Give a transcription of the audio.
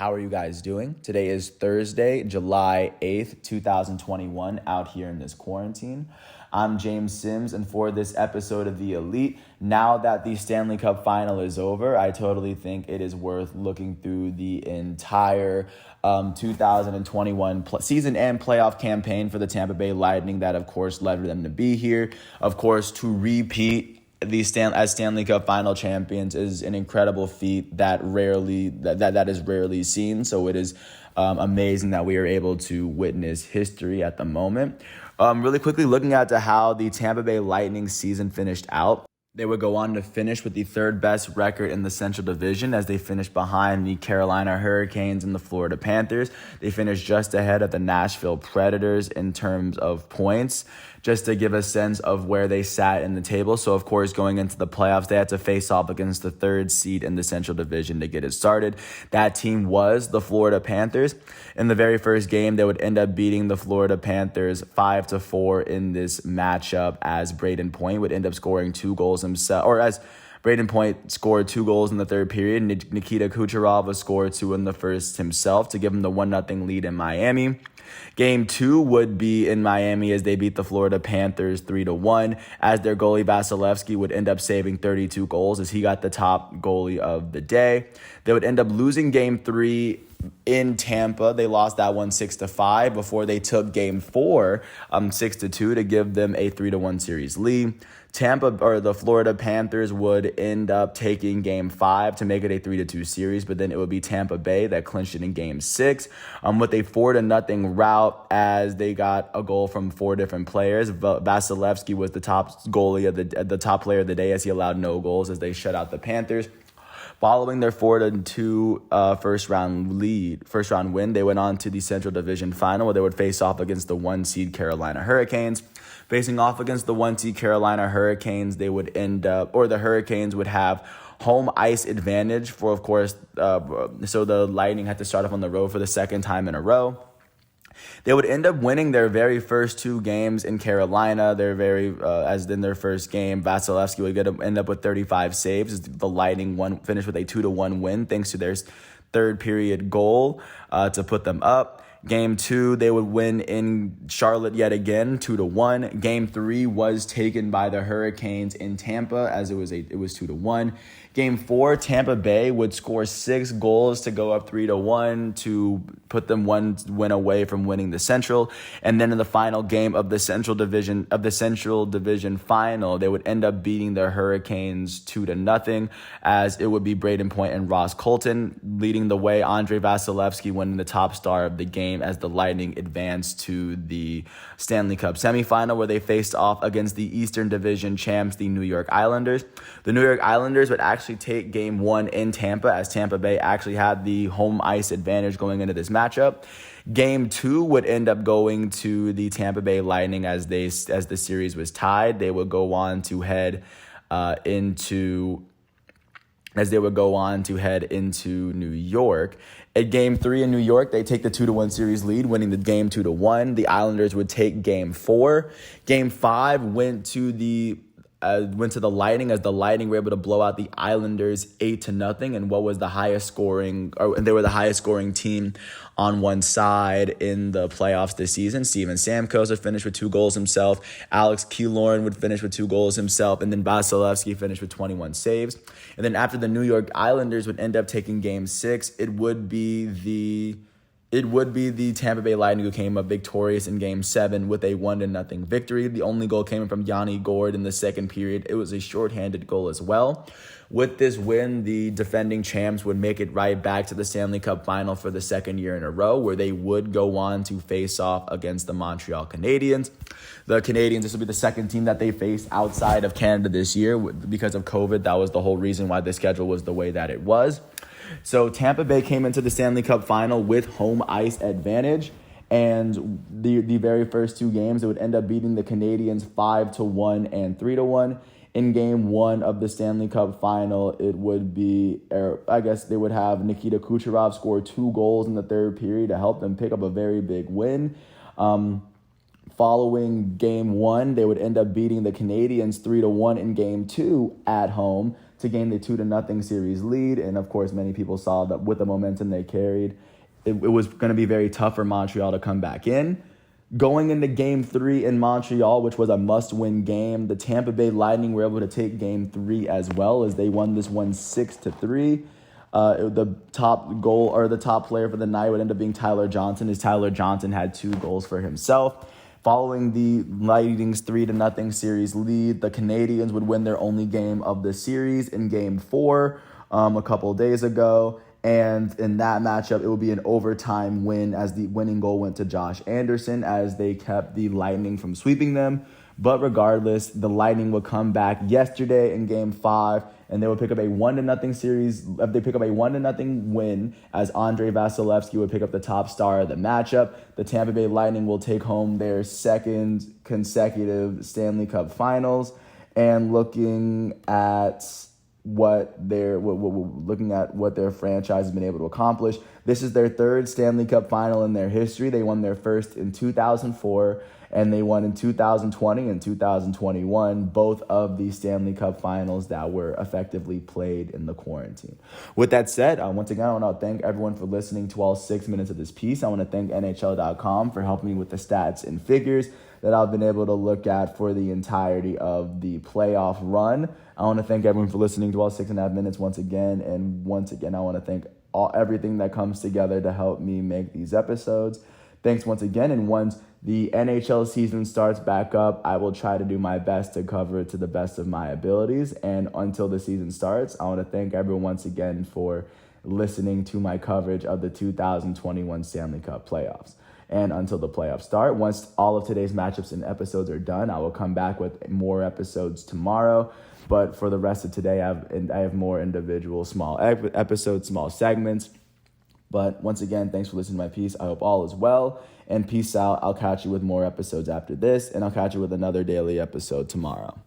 How are you guys doing? Today is Thursday, July 8th, 2021, out here in this quarantine. I'm James Sims, and for this episode of The Elite, now that the Stanley Cup final is over, I totally think it is worth looking through the entire 2021 season and playoff campaign for the Tampa Bay Lightning that, of course, led them to be here. Of course, to repeat as Stanley Cup final champions is an incredible feat that is rarely seen. So it is amazing that we are able to witness history at the moment. Really quickly looking at how the Tampa Bay Lightning season finished out. They would go on to finish with the third best record in the Central Division as they finished behind the Carolina Hurricanes and the Florida Panthers. They finished just ahead of the Nashville Predators in terms of points, just to give a sense of where they sat in the table. So, of course, going into the playoffs, they had to face off against the third seed in the Central Division to get it started. That team was the Florida Panthers. In the very first game, they would end up beating the Florida Panthers 5-4 in this matchup as Braden Point would end up scoring 2 goals himself, or as Braden Point scored 2 goals in the third period. Nikita Kucherov would score 2 in the first himself to give them the 1-0 lead in Miami. Game 2 would be in Miami as they beat the Florida Panthers 3-1, as their goalie Vasilevsky would end up saving 32 goals as he got the top goalie of the day. They would end up losing Game 3 in Tampa. They lost that one 6-5 before they took Game 4 6-2 to give them a 3-1 series lead. The Florida Panthers would end up taking Game 5 to make it a 3-2 series, but then it would be Tampa Bay that clinched it in Game 6 with a 4-0 rout as they got a goal from 4 different players. Vasilevsky was the top goalie of the top player of the day as he allowed no goals as they shut out the Panthers. Following their 4-2 first round win, they went on to the Central Division Final where they would face off against the 1-seed Carolina Hurricanes. Facing off against the 1-seed Carolina Hurricanes, the Hurricanes would have home ice advantage for, of course, so the Lightning had to start off on the road for the second time in a row. They would end up winning their very first 2 games in Carolina. As in their first game, Vasilevsky would end up with 35 saves. The Lightning finished with a 2-1 win thanks to their third period goal to put them up. Game 2, they would win in Charlotte yet again, 2-1. Game 3 was taken by the Hurricanes in Tampa as it was 2-1. Game 4, Tampa Bay would score 6 goals to go up 3-1 to put them 1 win away from winning the Central. And then in the final game of the Central Division final, they would end up beating the Hurricanes 2-0 as it would be Braden Point and Ross Colton leading the way. Andre Vasilevsky winning the top star of the game as the Lightning advanced to the Stanley Cup semifinal where they faced off against the Eastern Division champs, the New York Islanders. The New York Islanders would actually take Game 1 in Tampa as Tampa Bay actually had the home ice advantage going into this matchup. Game 2 would end up going to the Tampa Bay Lightning as the series was tied. They would go on to head into New York. At Game 3 in New York, they take the 2-1 series lead, winning the game 2-1. The Islanders would take Game 4. Game 5 went to the Lightning as the Lightning were able to blow out the Islanders 8-0 and what was the highest scoring, and they were the highest scoring team on one side in the playoffs this season. Steven Stamkos would finish with 2 goals himself. Alex Killorn would finish with 2 goals himself, and then Vasilevsky finished with 21 saves. And then after the New York Islanders would end up taking Game 6, it would be the Tampa Bay Lightning who came up victorious in Game 7 with a 1-0 victory. The only goal came from Yanni Gourde in the second period. It was a shorthanded goal as well. With this win, the defending champs would make it right back to the Stanley Cup final for the second year in a row, where they would go on to face off against the Montreal Canadiens. The Canadiens, this will be the second team that they faced outside of Canada this year. Because of COVID, that was the whole reason why the schedule was the way that it was. So Tampa Bay came into the Stanley Cup final with home ice advantage, and the very first 2 games, it would end up beating the Canadiens 5-1 and 3-1. In Game 1 of the Stanley Cup final, it would be, they would have Nikita Kucherov score 2 goals in the third period to help them pick up a very big win. Following Game 1, they would end up beating the Canadiens 3-1 in Game 2 at home to gain the 2-0 series lead. And of course, many people saw that with the momentum they carried, it was going to be very tough for Montreal to come back in. Going into Game 3 in Montreal, which was a must-win game, the Tampa Bay Lightning were able to take Game 3 as well, as they won this one 6-3. The top goal or the top player for the night would end up being Tyler Johnson, as Tyler Johnson had 2 goals for himself. Following the Lightning's 3-0 series lead, the Canadiens would win their only game of the series in Game 4 a couple of days ago. And in that matchup, it would be an overtime win, as the winning goal went to Josh Anderson, as they kept the Lightning from sweeping them. But regardless, the Lightning would come back yesterday in Game 5, and they would pick up a 1-0 series. They pick up a 1-0 win, as Andrei Vasilevsky would pick up the top star of the matchup. The Tampa Bay Lightning will take home their second consecutive Stanley Cup Finals. And looking at what their franchise has been able to accomplish, this is their third Stanley Cup Final in their history. They won their first in 2004, and they won in 2020 and 2021, both of the Stanley Cup Finals that were effectively played in the quarantine. With that said, once again, I want to thank everyone for listening to all 6 minutes of this piece. I want to thank NHL.com for helping me with the stats and figures that I've been able to look at for the entirety of the playoff run. I want to thank everyone for listening to all 6.5 minutes once again. And once again, I want to thank everything that comes together to help me make these episodes. Thanks once again. And once the NHL season starts back up, I will try to do my best to cover it to the best of my abilities. And until the season starts, I want to thank everyone once again for listening to my coverage of the 2021 Stanley Cup playoffs. And until the playoffs start, once all of today's matchups and episodes are done, I will come back with more episodes tomorrow. But for the rest of today, I have more individual small episodes, small segments. But once again, thanks for listening to my piece. I hope all is well. And peace out. I'll catch you with more episodes after this. And I'll catch you with another daily episode tomorrow.